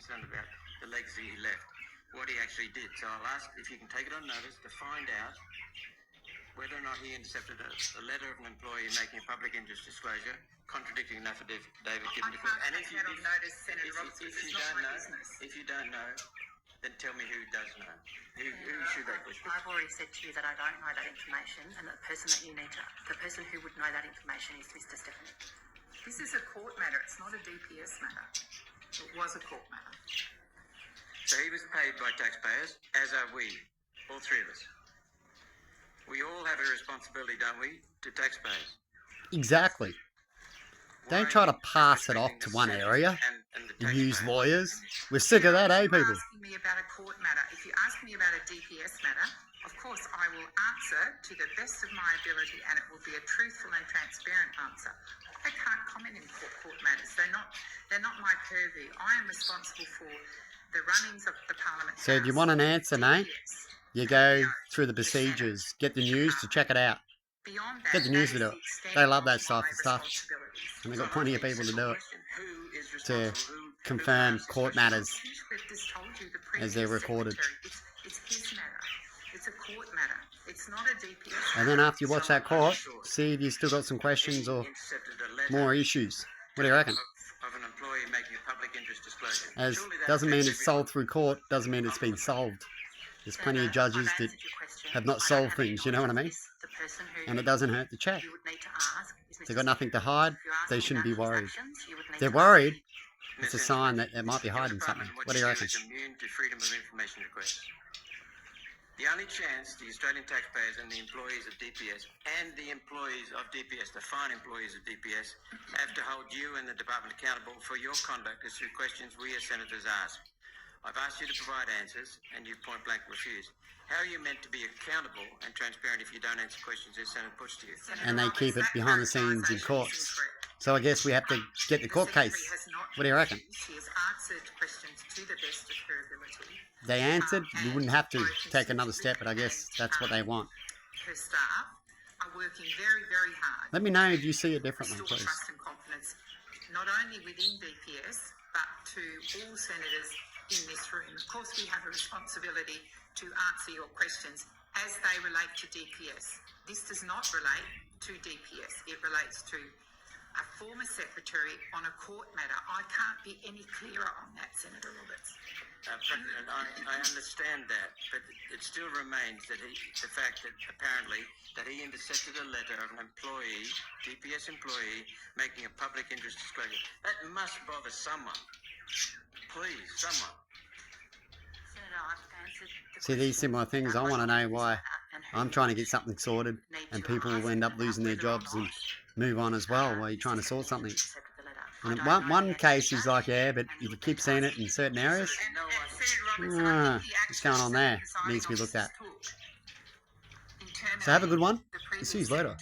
concerned about the legacy he left, what he actually did. So I'll ask if you can take it on notice to find out whether or not he intercepted a letter of an employee making a public interest disclosure contradicting an affidavit given to court. And if you don't notice, Senator Roberts, it's not my business. If you don't know, then tell me who does know. Who should that question? I've already said to you that I don't know that information, and the person that you need to, the person who would know that information is Mr. Stephanie. This is a court matter. It's not a DPS matter. It was a court matter. So he was paid by taxpayers, as are we, all three of us. We all have a responsibility, don't we, to taxpayers? Exactly. Don't try to pass it off to one area and use lawyers. We're sick of that, eh, people? If you're asking me about a court matter, if you ask me about a DPS matter, of course I will answer to the best of my ability, and it will be a truthful and transparent answer. I can't comment in court matters. They're not my purview. I am responsible for the runnings of the Parliament. So if you want an answer, mate, you go through the procedures, get the news to check it out. Beyond that, Get the news to do it. They love that type of stuff. responsibilities. And they've got plenty of people to do it, Who is to responsible? confirm court matters We've just told you the as they're previous recorded. secretary, it's his matter. It's a court matter. It's not a DPS And then after you watch that court, see if you still got some questions or more issues. What do you reckon? Of an employee making a public interest disclosure. As Surely that doesn't mean affects it's solved through court, doesn't mean it's been solved. There's plenty of judges that have not solved things, you know what I mean? The person who And it doesn't hurt to check. you would need to ask is Mr. They've got nothing to hide. If you're asking They shouldn't be about his worried. actions, you would need They're to worried. everything. It's a sign that it might be hiding something. What do you reckon? Is immune to freedom of information requests. The only chance the Australian taxpayers and the employees of DPS and the employees of DPS, the fine employees of DPS, have to hold you and the department accountable for your conduct is through questions we as senators ask. I've asked you to provide answers, and you point blank refused. How are you meant to be accountable and transparent if you don't answer questions this Senate puts to you? And they keep it behind the scenes in courts. So I guess we have to get the court case. What do you reckon? She has answered questions to the best of her ability. They answered. You wouldn't have to take another step, but I guess that's what they want. Her staff are working very, very hard. Let me know if you see it differently, Restore please. trust and confidence, not only within DPS, but to all senators in this room. Of course, we have a responsibility to answer your questions as they relate to DPS. This does not relate to DPS. It relates to a former secretary on a court matter. I can't be any clearer on that, Senator Roberts. President, I understand that, but it still remains that the fact that apparently that he intercepted a letter of an employee, DPS employee, making a public interest disclosure. That must bother someone. Please, someone. Senator, I've answered the See, these similar things, I want to know why I'm trying to get something sorted and people will end up losing their jobs and move on as well while you're trying to sort something. And one case is like, yeah, but if you keep seeing it in certain areas, what's going on there needs to be looked at. So have a good one. See you later.